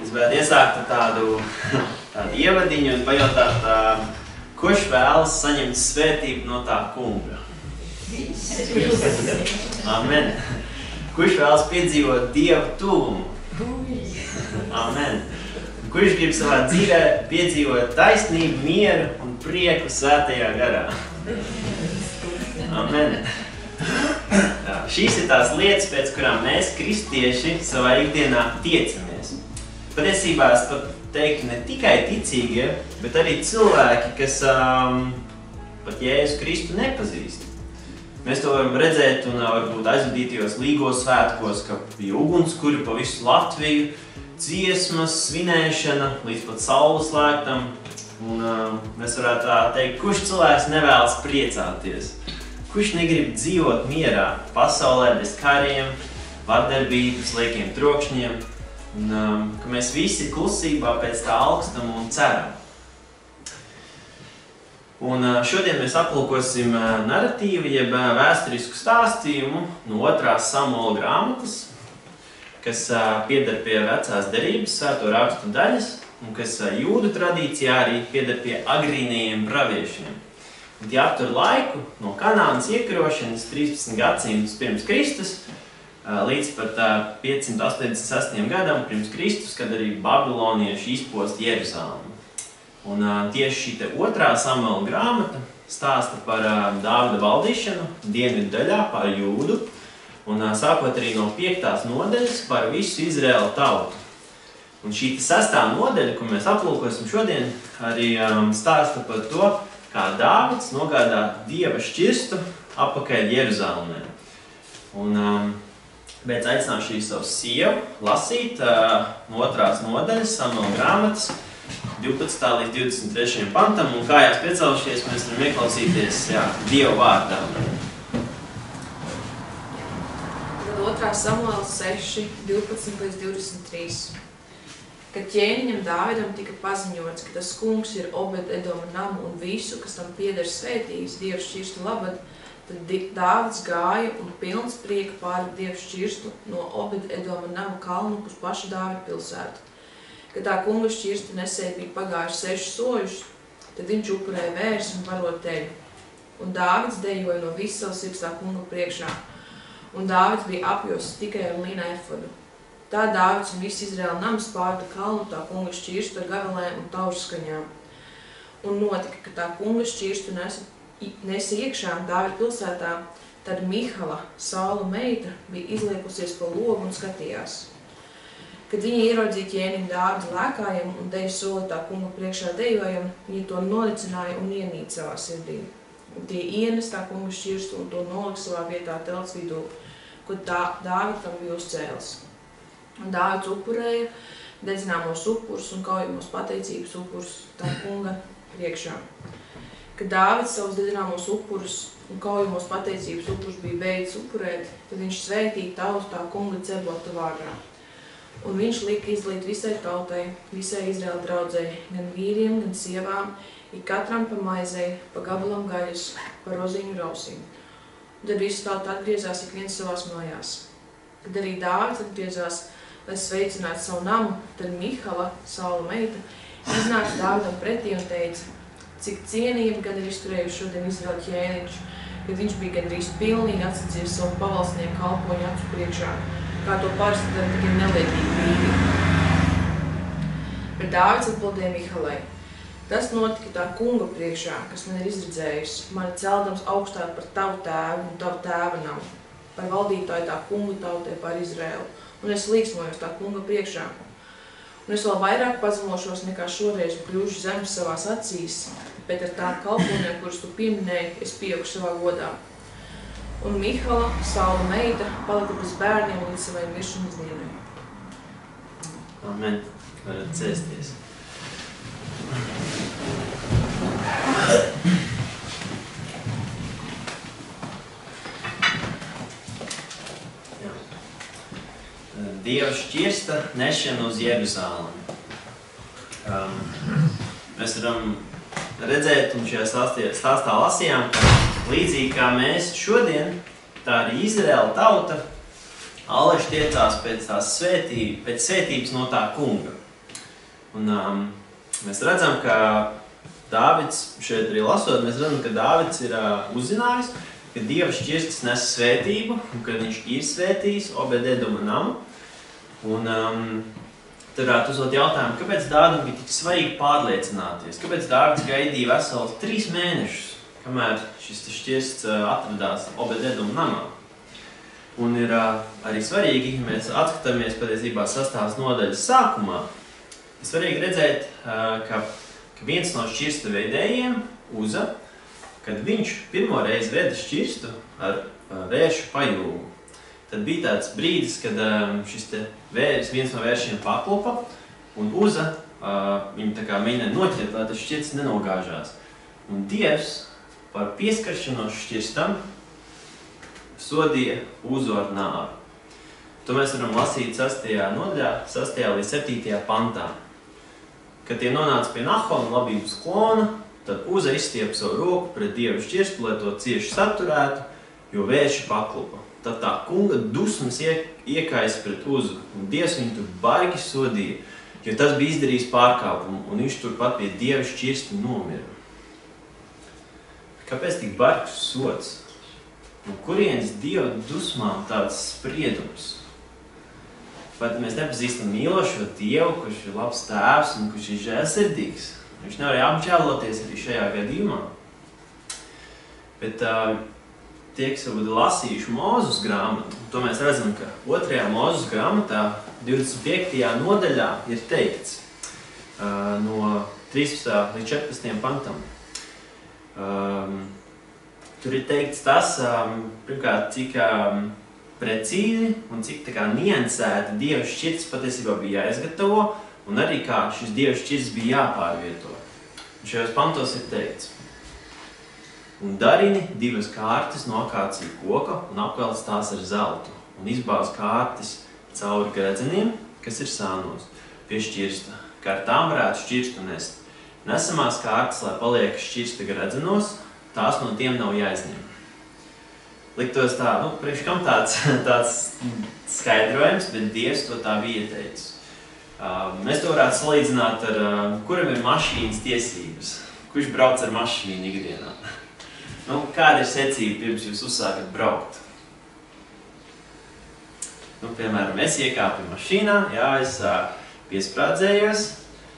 Es gribētu iesākt ar tādu ievadiņu un pajautāt, kurš vēlas saņemt svētību no tā kunga? Amen. Kurš vēlas piedzīvot Dievu tuvumu? Amen. Kurš grib savā dzīvē piedzīvot taisnību, mieru un prieku svētajā garā? Amen. Šīs ir tās lietas, pēc kurām mēs, kristieši, savā ikdienā tiecamies. Patiesībā es pat teiktu ne tikai ticīgie, bet arī cilvēki, kas pat Jēzu Kristu nepazīst. Mēs to varam redzēt un varbūt aizvadītajos līgos svētkos, ka bija ugunskuri pa visu Latviju, dziesmas, svinēšana līdz pat saules lēktam. Un mēs varētu tā teikt, kurš cilvēks nevēlas priecāties? Kurš negrib dzīvot mierā pasaulē bez kariem, vardarbības, liekiem trokšņiem? Un ka mēs visi klusībā pēc tā alkstam un ceram. Un šodien mēs aplūkosim narratīvu, jeb vēsturisku stāstījumu no 2. Samuela grāmatas, kas pieder pie vecās derības svēto rakstu daļas, un kas jūdu tradīcijā arī pieder pie agrīnajiem praviešiem. Un tie aptur laiku no Kanānas iekarošanas 13 gadsimtus pirms Kristus līdz pat 586. gadam pirms Kristus, kad arī babilonieši izpost Jeruzalemi. Un tieši šī 2. Samuela grāmata stāsta par Dāvida valdīšanu dienvidu daļā par Jūdu, un sākot arī no 5. nodaļas par visu Izraēlu tautu. Un šī 6. nodaļa, ko mēs aplūkosim šodien, arī stāsta par to, kā Dāvids nogādā Dieva šķirstu apakaļ Jeruzalemē. Un pēc aicināšu arī savu sievu lasīt no 2. nodaļas Samuela grāmatas 12. līdz 23. pantam, un kājās piecēlušies, mēs varam ieklausīties Dieva vārdā. 2. Samuela 6, 12 līdz 23. Kad ķēniņam Dāvidam tika paziņots, ka tas kungs ir Obed-Edoma namu un visu, kas tam pieder svētījis Dieva šķirstu labad, tad Dāvids gāja un pilns prieka pāri Dieva šķirstu no Obed-Edoma namu kalnu uz pašu Dāvida pilsētu. Kad tā kunga šķirsta nesēja bija pagājuši 6 soļus, tad viņš upurēja vērsi un varot teļu. Un Dāvids dejoja no visas savas sirds tā kunga priekšā. Un Dāvids bija apjosts tikai ar līna efodu. Tā Dāvids un viss Izraēla nams pārta kalnu tā kunga šķirstu ar gavilēm un taušu skaņām. Un notika, ka tā kunga šķirstu nesa iekšā Dāvida pilsētā, tad Mihala, Saula meita, bija izliekusies pa logu un skatījās. Kad viņa ieraudzīja ķēniņu Dāvida lēkājam un deju soli tā kunga priekšā dejojam, viņa to nolicināja un ienīca savā sirdī. Un tie ienes tā kunga šķirstu un to nolika savā vietā telts vidū, kur Dāvida tam bija uzcēlis. Un Dāvids upurēja dedzināmos upurus un kaujamos pateicības upurus tā kunga priekšā. Kad Dāvids savus dedzināmos upurus un kaujamos pateicības upurus bija beidzis upurēt, tad viņš svētīja tautu tā kunga Cebota vārdā. Un viņš lika izdalīt visai tautai, visai Izraēla draudzei, gan vīriem, gan sievām, ik katram pa maizei, pa gabalam gaļas, pa roziņu rausīm. Un tad visi tauta atgriezās ik viens savās mājās. Kad arī Dāvids atgriezās, lai sveicinātu savu namu, tad Mihala, Saula meita, iznāca Dāvidam pretī un teica, cik cienījami gan ir izturējuši šodien Izraēla ķēniņš, kad viņš bija gandrīz pilnīgi atsadzies savu pavalsnieku kalpoņu acu priekšā, kā to parasti dara tikai nelietīgi vīri. Bet Dāvids atbildēja Mihalai, tas notika tā kunga priekšā, kas man ir izredzējusi, mani celdams augstāk par tavu tēvu un tavu tēva namu, par valdītāju tā kunga tautai par Izraēlu, un es līksmojos tā kunga priekšā. Un es vēl vairāk pazemošos nekā šoreiz un kļūšu zemes savās acīs, bet ar tām kalpoņiem, kurus tu pieminēji, es pieaugu savā godā. Un Mihala, Saula meita, palika bez bērniem līdz savai miršanas dienai. Amen. Varat cēsties. Dieva šķirsta nešana uz Jeruzalemi. Mēs varam redzēt, un šajā stāstā lasījām, ka līdzīgi kā mēs šodien, tā arī Izraēla tauta aleši tiecās pēc svētības no tā kunga. Un mēs redzam, ka Dāvids, šeit arī lasot, mēs redzam, ka Dāvids ir uzzinājis, ka Dieva šķirstis nes svētību, un ka viņš ir svētījis Obed-Edoma namu. Un tad varētu uzdot jautājumu, kāpēc Dāvidam bija tik svarīgi pārliecināties? Kāpēc Dāvids gaidīja veseli 3 mēnešus, kamēr šis šķirsts atradās Obed-Edoma namā? Un ir arī svarīgi, ja mēs atskatāmies patiesībā 6. nodaļas sākumā, ir svarīgi redzēt, ka viens no šķirsta veidējiem, Uza, kad viņš pirmo reizi veda šķirstu ar vēršu pajūgu. Tad bija tāds brīdis, kad šis viens no vēršiem paklupa, un Uza viņu tā kā mēģināja noķert, lai tas šķirsts nenogāžās. Un Dievs par pieskaršanos šķirstam sodīja Uzu ar nāvi. To mēs varam lasīt 6. nodaļā, 6. līdz 7. pantā. Kad tie nonāca pie Nahona labības klona, tad Uza izstiepa savu roku pret Dievu šķirstu, lai to cieši saturētu, jo vērši paklupa. Tad tā kunga dusmas iekaisa pret Uzu, un Dievs viņu tur baigi sodīja, jo tas bija izdarījis pārkāpumu, un viņš turpat pie Dieva šķirsta nomira. Kāpēc tik bargs sods? No kurienes Dieva dusmām tāds spriedums? Vai mēs nepazīstam mīlošo Dievu, kurš ir labs tēvs un kurš ir žēlsirdīgs? Viņš nevarēja apžēloties arī šajā gadījumā. Bet tie, kas varbūt lasījuši Mūzes grāmatu, to mēs redzam, ka 2. Mūzes grāmatā 25. nodaļā ir teikts no 13. līdz 14. pantam. Tur ir teikts tas, pirmkārt, cik precīzi un cik tā kā niansēti Dieva šķirsts patiesībā bija jāizgatavo, un arī kā šis Dieva šķirsts bija jāpārvieto. Un šajos pantos ir teikts: un darini 2 kārtis no akācija koka un apvelc tās ar zeltu, un izbāz kārtis cauri gredzeniem, kas ir sānos, pie šķirsta, kā ar tām varētu šķirstu nest. Nesamās kārtis, lai paliek šķirsta gredzenos, tās no tiem nav jāizņem. Liktos tā, priekš kam tāds skaidrojums, bet Dievs to tā bija ieteicis. Mēs to varētu salīdzināt ar, kuram ir mašīnas tiesības, kurš brauc ar mašīnu ikdienā. Kāda ir secība pirms jūs uzsākat braukt? Piemēram, es iekāpu mašīnā, es piesprādzējos,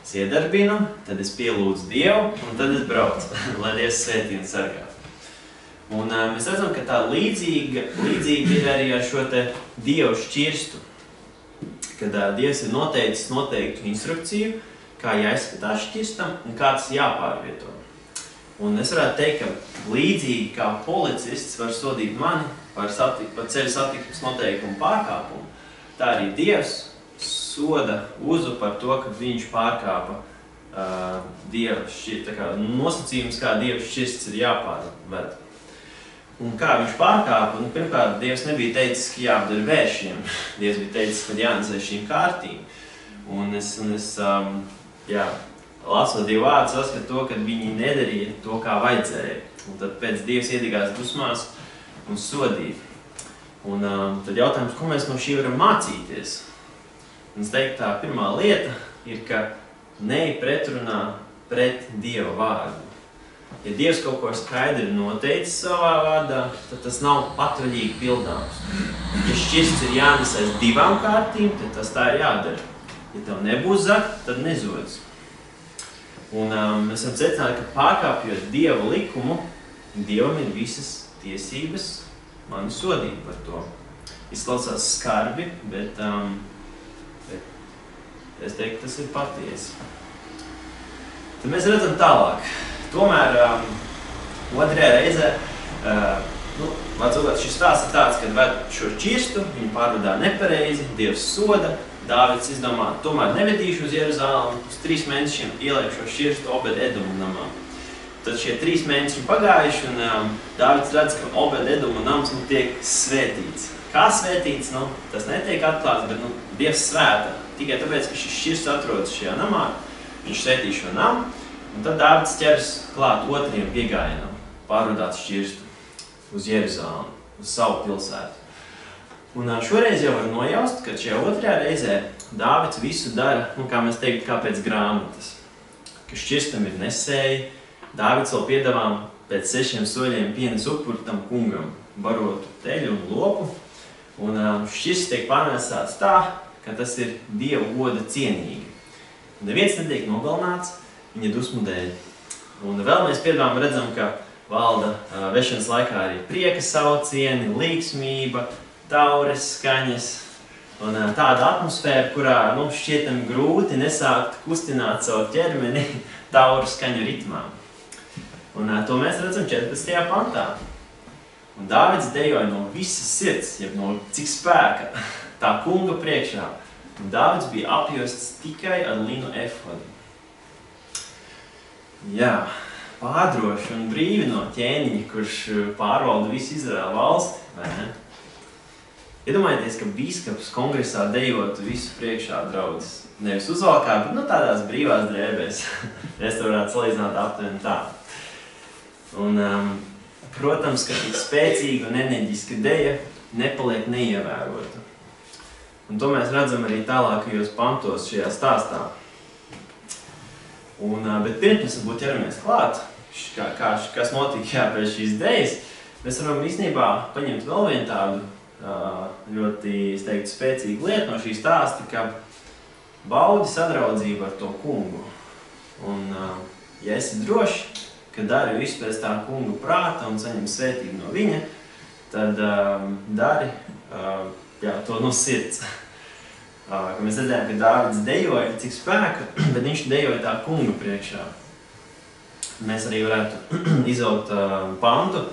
es iedarbinu, tad es pielūdzu Dievu, un tad es braucu, lai Dievs svētī un sargā. Un mēs redzam, ka tā līdzīgi ir arī ar šo te Dievu šķirstu, kad Dievs ir noteicis noteiktu instrukciju, kā jāizskatās šķirstam un kā tas jāpārvieto. Un es varētu teikt, ka līdzīgi kā policists var sodīt mani par ceļu satiksmes noteikumu pārkāpumu, tā arī Dievs soda Uzu par to, ka viņš pārkāpa Dieva nosacījums, kā Dieva šķirsts ir jāpārved. Un kā viņš pārkāpa, pirmkārt, Dievs nebija teicis, ka jāapdara vēršiem. Dievs bija teicis, ka jānesē šīm kārtīm. Un es lasot Dievu vārdu, saskatu to, ka viņi nedarīja to, kā vajadzēja. Un tad pēc Dievs iedegās dusmās un sodīja. Un tad jautājums, ko mēs no šī varam mācīties? Un es teiktu, tā pirmā lieta ir, ka neej pretrunā pret Dieva vārdu. Ja Dievs kaut ko skaidri noteicis savā vārdā, tad tas nav patvaļīgi pildāms. Ja šķirsts ir jānesais 2 kārtīm, tad tas tā ir jādara. Ja tev nebūs zakt, tad nezodas. Un mēs esam secināti, ka pārkāpjot Dieva likumu, Dievam ir visas tiesības mani sodīt par to. Izklausās skarbi, bet es teiktu, tas ir patiesi. Tad mēs redzam tālāk. Tomēr otrajā reizē, šis stāsts ir tāds, kad ved šo šķirstu, viņu pārvedā nepareizi, Dievs soda, Dāvids izdomā, tomēr nevedīšu uz Jeruzalemi, uz 3 mēnešiem ieliek šo šķirstu Obed-Edoma namā. Tad šie 3 mēneši pagājuši, un Dāvids redz, ka Obed-Edoma nams tiek svētīts. Kā svētīts? Tas netiek atklāts, bet Dievs svēta. Tikai tāpēc, ka šis šķirsts atrodas šajā namā, viņš svētī šo namu. Un tad Dāvids ķers klāt otriem piegājienam, pārvadāt šķirstu uz Jeruzalemi, uz savu pilsētu. Un šoreiz jau var nojaust, ka šajā otrajā reizē Dāvids visu dara, kā mēs teiktu, kā pēc grāmatas. Ka šķirstam ir nesēji, Dāvids vēl piedāvā pēc 6 soļiem pienes upuri tam kungam, barotu teļu un lopu. Un šķirsts tiek pārnēsāts tā, ka tas ir Dieva goda cienīgi. Neviens netiek nogalināts viņa dusmu dēļ. Un vēl mēs piedāvām redzam, ka valda vešanas laikā arī prieka saucieni, līgsmība, taures skaņas un tāda atmosfēra, kurā šķietam grūti nesākt kustināt savu ķermeni tauru skaņu ritmā. Un to mēs redzam 14. pantā. Un Dāvids dejoja no visas sirds, jeb no cik spēka, tā kunga priekšā. Un Dāvids bija apjosts tikai ar linu efodu. Jā, pārdroši un brīvi no ķēniņa, kurš pārvalda visu Izraēlu valsti, vai ne? Iedomājieties, ka bīskaps kongresā dejotu visu priekšā draudzes. Nevis uzvalkā, bet tādās brīvās drēbēs. Es to varētu salīdzināt aptuveni tā. Un, protams, ka tik spēcīga un enerģiska deja nepaliek neievērota. Un to mēs redzam arī tālākajos pantos šajā stāstā. Bet pirms mēs varbūt ķeramies klāt, kas notika pēc šīs dejas, mēs varam īstenībā paņemt vēl vienu tādu ļoti, es teiktu, spēcīgu lietu no šī stāsta, ka baudi sadraudzību ar to kungu. Un, ja esi droši, ka dari visu pēc tā kunga prāta un saņem svētību no viņa, tad dari to no sirds. Ka mēs redzējām, ka Dāvids dejoja cik spēka, bet viņš dejoja tā kunga priekšā. Mēs arī varētu izaugt pantu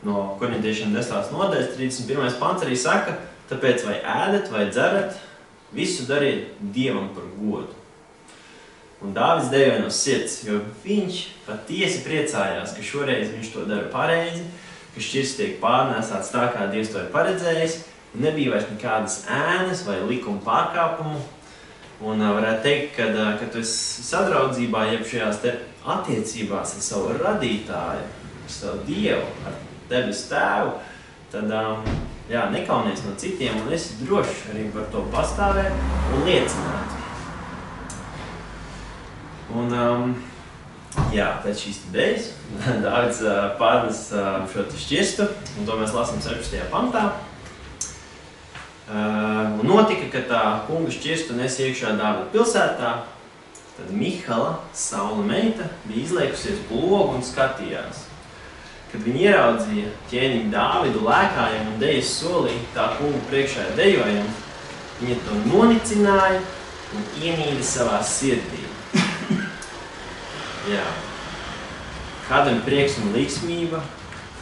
no Korintiešiem 10. nodaļas, 31. pants arī saka, tāpēc vai ēdat vai dzerat, visu dariet Dievam par godu. Un Dāvids dejoja no sirds, jo viņš patiesi priecājās, ka šoreiz viņš to dara pareizi, ka šķirsts tiek pārnēsāts tā, kā Dievs to ir paredzējis, un nebija vairs nekādas ēnas vai likuma pārkāpumu. Un varētu teikt, ka tu esi sadraudzībā, jeb šajās te attiecībās ar savu radītāju, ar savu Dievu, ar debes tēvu, tad nekaunies no citiem un esi drošs arī par to pastāvēt un liecināt. Un, pēc šīs idejas Dāvids pārnes šo šķirstu, un to mēs lasām 16. pantā. Un notika, ka tā kunga šķirstu nes iekšā Dāvida pilsētā, tad Mihala, Saula meita, bija izliekusies logu un skatījās. Kad viņi ieraudzīja ķēniņu Dāvidu lēkājam un dejas solī tā kunga priekšā dejojam, viņa to nonicināja un ienīda savā sirdī. Jā. Kādam prieks un līgsmība,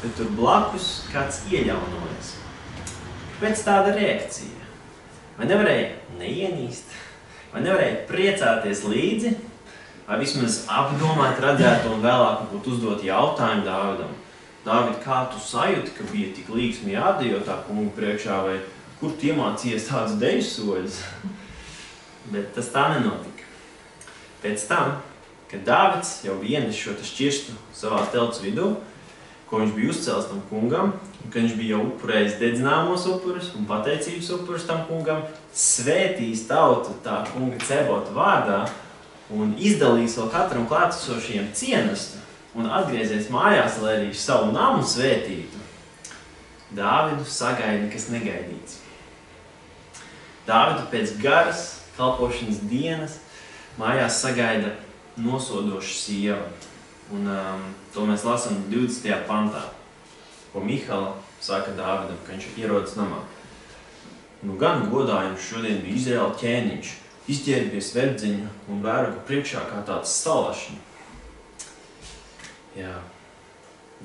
bet tur blakus kāds ieļaunojas. Kāpēc tāda reakcija? Vai nevarēja neienīst? Vai nevarēja priecāties līdzi? Vai vismaz apdomāt redzētu un vēlāk būtu uzdot jautājumu Dāvidam? Dāvid, kā tu sajūti, ka bija tik līgsmi jādejo tā kunga priekšā, vai kur tu iemācījies tādus deju soļus? Bet tas tā nenotika. Pēc tam, kad Dāvids jau bija ienes šo šķirstu savā telts vidū, ko viņš bija uzcēlis tam kungam, un kad viņš bija jau upurējis dedzināmos upurus un pateicības upurus tam kungam, svētījis tautu tā kunga Cebota vārdā un izdalījis vēl katram klātesošajiem cienastu un atgriezies mājās, lai arī savu namu svētītu. Dāvidu sagaida kas negaidīts. Dāvidu pēc garas kalpošanas dienas mājās sagaida nosodoša sieva. Un to mēs lasām 20. pantā, ko Mihala saka Dāvidam, ka viņš ierodas namā. Nu gan godājums šodien bija Izraēla ķēniņš, izģērbies verdzeņu un vēroga priekšā kā tāds salašņi. Jā.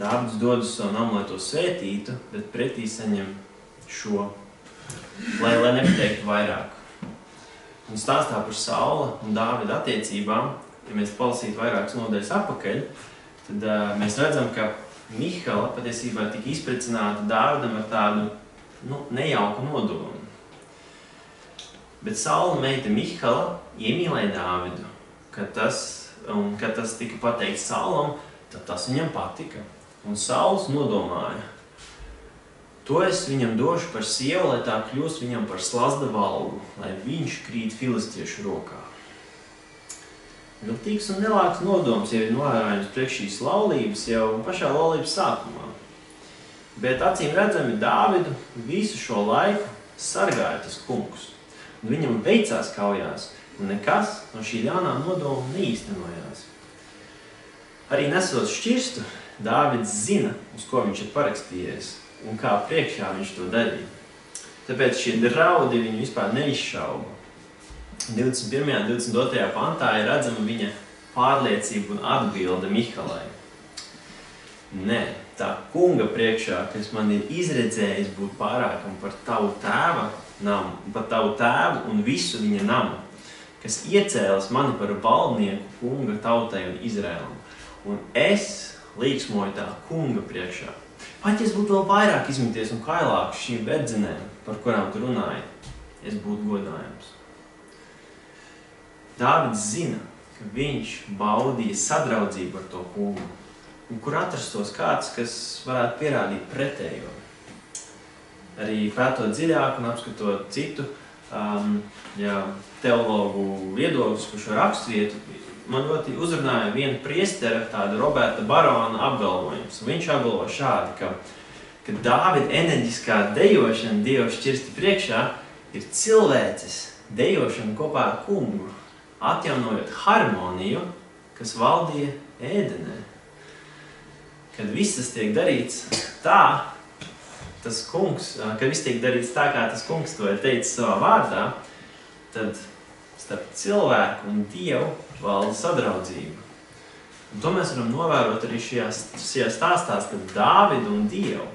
Dāvids dod uz savu namu, lai to svētītu, bet pretī saņem šo, lai nepateiktu vairāk. Un stāstā par Saula un Dāvida attiecībām, ja mēs palasītu vairākas nodaļas atpakaļ, tad mēs redzam, ka Mihala patiesībā tika izprecināta Dāvidam ar tādu nejauku nodomu. Bet Saula meita Mihala iemīlēja Dāvidu, kad tas tika pateikts Saulam, tad tas viņam patika. Un Sauls nodomāja, To es viņam došu par sievu, lai tā kļūst viņam par slazda valgu, lai viņš krīt filistiešu rokā. Viltīgs un nelāks nodoms jau ir novērojams priekš šīs laulības jau pašā laulības sākumā. Bet acīm redzami Dāvidu visu šo laiku sargāja tas kungs. Un viņam veicās kaujās, un nekas no šī ļaunā nodoma neīstenojās. Arī nesot šķirstu, Dāvids zina, uz ko viņš ir parakstījies, un kā priekšā viņš to darīja. Tāpēc šie draudi viņu vispār neizšauba. 21. un 22. pantā ir redzama viņa pārliecība un atbilde Mihalai. Nē, tā kunga priekšā, kas man ir izredzējis būt pārākam par tavu tēva namu, par tavu tēvu un visu viņa namu, kas iecēlis mani par valdnieku kunga tautai un Izraēlam. Un es līksmoju tā kunga priekšā. Pat ja es būtu vēl vairāk izmities un kailāks šīm verdzenēm, par kurām tu runāji, es būtu godājams. Dāvids zina, ka viņš baudīja sadraudzību ar to kungu, un kur atrastos kāds, kas varētu pierādīt pretējo. Arī pētot dziļāk un apskatot citu teologu viedokļus par šo raksturvietu, man ļoti uzrunāja viena priestera, tāda Roberta Barona apgalvojums. Viņš apgalvo šādi, ka Dāvida enerģiskā dejošana Dieva šķirsta priekšā ir cilvēces dejošana kopā ar kungu, atjaunojot harmoniju, kas valdīja Ēdenē. Kad viss tas tiek darīts tā, kad viss tiek darīts tā, kā tas kungs to ir teicis savā vārdā, tad starp cilvēku un Dievu valda sadraudzība. Un to mēs varam novērot arī šajā stāstā starp Dāvidu un Dievu.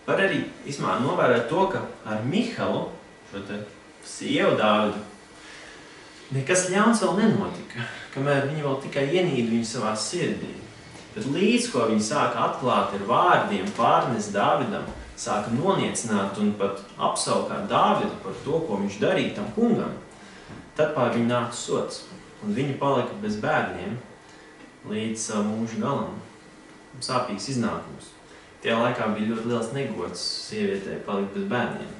Var arī novērot to, ka ar Mihalu, šo te sievu Dāvidu, nekas ļauns vēl nenotika, kamēr viņa vēl tikai ienīda viņu savā sirdī. Bet līdz, ko viņa sāka atklāt ar vārdiem, pārnes Dāvidam, sāka noniecināt un pat apsaukāt Dāvidu par to, ko viņš darīja tam kungam, tad pār viņu nāca sots, un viņa palika bez bērniem līdz savu mūža galam. Sāpīgs iznākums. Tajā laikā bija ļoti liels negods sievietei palikt bez bērniem,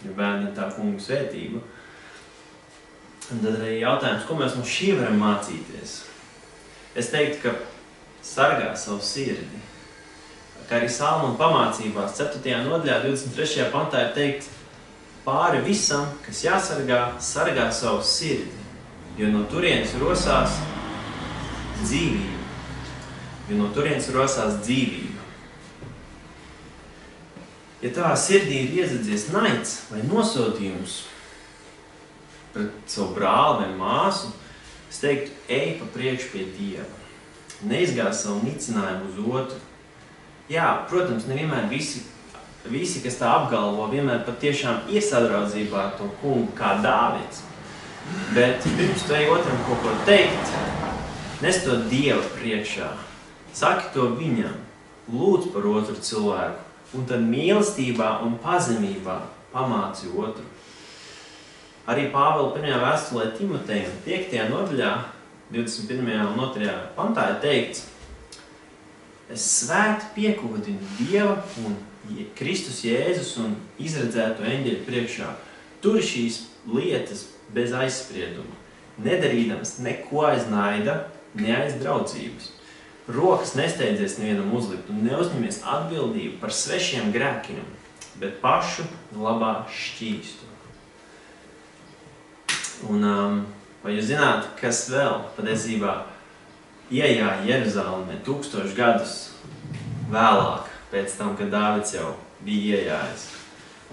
jo bērni ir tā kunga svētība. Un tad arī jautājums, ko mēs no šī varam mācīties? Es teiktu, ka sargā savu sirdi. Kā arī Salmona pamācībās 4. nodaļā 23. pantā ir teikt, pāri visam, kas jāsargā, sargā savu sirdi, jo no turienes rosās dzīvība. Ja tavā sirdī ir iezadzies naids vai nosodījums pret savu brāli vai māsu, es teiktu, ej pa priekšu pie Dieva. Neizgāz savu nicinājumu uz otru. Jā, protams, nevienmēr visi, kas tā apgalvo, vienmēr patiešām ir sadraudzībā ar to kungu kā Dāvids. Bet pirms tu ej otram kaut ko teikt, nes to Dieva priekšā. Saki to viņam, lūdz par otru cilvēku, un tad mīlestībā un pazemībā pamāci otru. Arī Pāvela 1. vēstulē Timotejam 5. nodaļā 21. un 2. pantā ir teikts, es svēti piekodinu Dieva un Kristus Jēzus un izredzēto eņģeļu priekšā. Tur šīs lietas bez aizsprieduma, nedarīdams neko aiz naida, ne aiz draudzības. Rokas nesteidzies nevienam uzlikt un neuzņemies atbildību par svešiem grēkiem, bet pašu glabā šķīstu. Un vai jūs zināt, kas vēl patiesībā iejāja Jeruzalemē 1000 gadus vēlāk, pēc tam, kad Dāvids jau bija iejājis?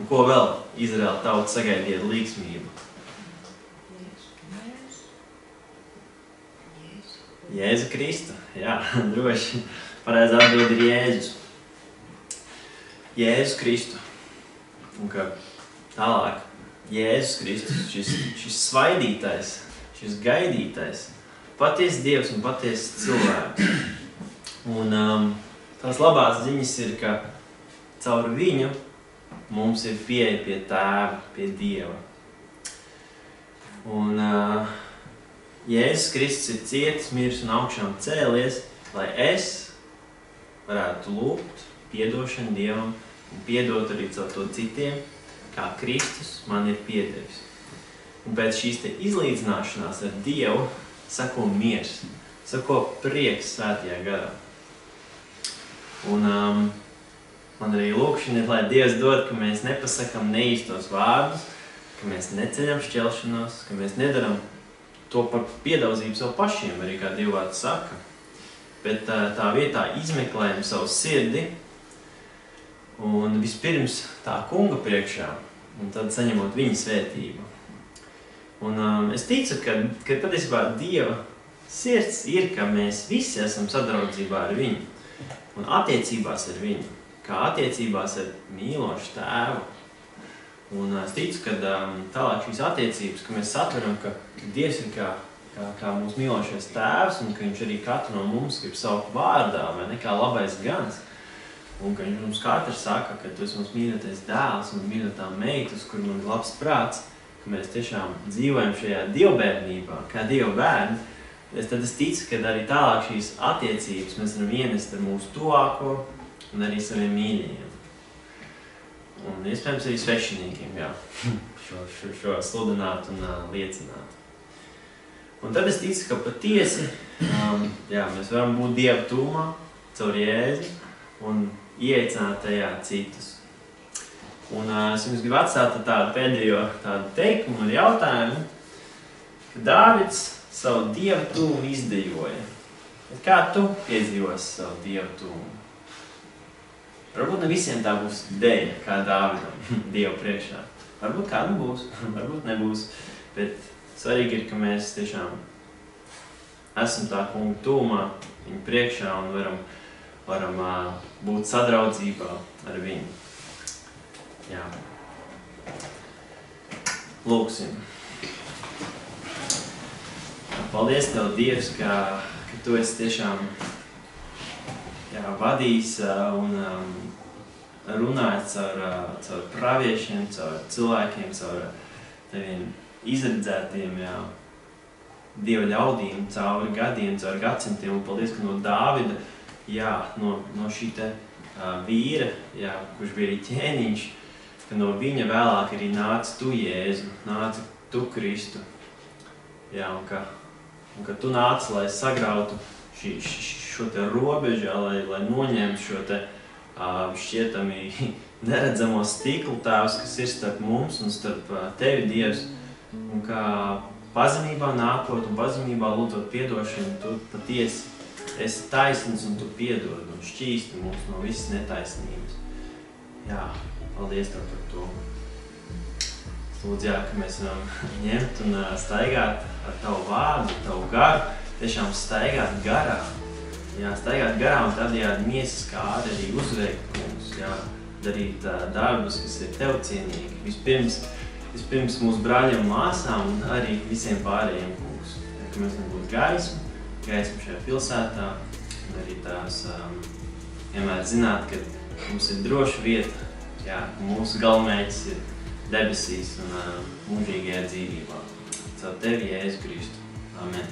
Un ko vēl Izraēla tauta sagaidīja ar līksmību? Jēzu Kristu. Jā, droši. Pareizā atbilde ir Jēzus. Jēzus Kristu. Un ka tālāk Jēzus Kristus, šis svaidītais, šis gaidītais, patiesi Dievs un patiesi cilvēks. Un tās labās ziņas ir, ka caur viņu mums ir pieeja pie Tēva, pie Dieva. Un Jēzus Kristus ir cietis, miris un augšām cēlies, lai es varētu lūgt piedošanu Dievam un piedot arī caur to citiem, kā Kristus man ir piedevis. Un pēc šīs te izlīdzināšanās ar Dievu sako miers, sako prieks svētajā garā. Un man arī lūkšana ir, lai Dievs dod, ka mēs nepasakam neīstos vārdus, ka mēs neceļam šķelšanos, ka mēs nedaram to par piedaudzību sev pašiem, arī kā Dievvārds saka. Bet tā vietā izmeklējam savu sirdi un vispirms tā kunga priekšā, un tad saņemot viņa svētību. Un es ticu, ka patiesībā Dieva sirds ir, ka mēs visi esam sadraudzībā ar viņu un attiecībās ar viņu, kā attiecībās ar mīlošu tēvu. Un es ticu, ka tālāk šīs attiecības, ka mēs satveram, ka Dievs ir kā mūsu mīlošais tēvs un ka viņš arī katru no mums grib saukt vārdā, vai ne, kā labais gans. Un ka viņš mums katrs saka, ka tu esi mums mīļotais dēls un mīļotā meita, uz kuru man ir labs prāts, ka mēs tiešām dzīvojam šajā dievbērnībā, kā Dieva bērni. Tad es ticu, ka arī tālāk šīs attiecības mēs varam ienest ar mūsu tuvāko un arī saviem mīļajiem. Un iespējams arī svešiniekiem, jā, šo sludināt un liecināt. Un tad es ticu, ka patiesi mēs varam būt Dieva tuvumā caur Jēzu un ieaicināt tajā citus. Un es jums gribu atstāt tādu pēdējo teikumu ar jautājumu, ka Dāvids savu Dieva tuvumu izdejoja. Bet kā tu piedzīvosi savu Dieva tuvumu? Varbūt ne visiem tā būs deja, kā Dāvidam, Dievu priekšā. Varbūt kādam būs, varbūt nebūs. Bet svarīgi ir, ka mēs tiešām esam tā kunga tuvumā, viņa priekšā un varam būt sadraudzībā ar viņu. Jā. Lūksim. Paldies Tev, Dievs, ka Tu esi tiešām vadījis un runājis caur praviešiem, caur cilvēkiem, caur Teviem izredzētiem Dieva ļaudīm, cauri gadiem, cauri gadsimtiem. Un paldies, ka no Dāvida, no šī te vīra, kurš bija arī ķēniņš, ka no viņa vēlāk arī nāca Tu, Jēzu, nāca Tu, Kristu. Un ka Tu nāci, lai sagrautu šo te robežu, lai noņemtu šo te šķietami neredzamo stiklu Tēvs, kas ir starp mums un starp Tevi, Dievs. Un kā pazemībā nākot un pazemībā lūdzot piedošanu, Tu patiesi esi taisns un Tu piedod un šķīsti mūs no visas netaisnības. Paldies Tev par to. Lūdzu, ka mēs varam ņemt un staigāt ar Tavu vārdu, Tavu garu, tiešām staigāt garā. Staigāt garā un tādējādi miesas kādi arī uzveikt mums, darīt darbus, kas ir Tev cienīgi. Vispirms mūsu brāļiem, māsām un arī visiem pārējiem kungs. Ka mēs nebūtu gaismu šajā pilsētā un arī tās vienmēr zināt, ka mums ir droša vieta, mūsu galvenmērķis ir debesīs un mūžīgajā dzīvībā. Caur Tevi, Jēzu Kristu. Amen.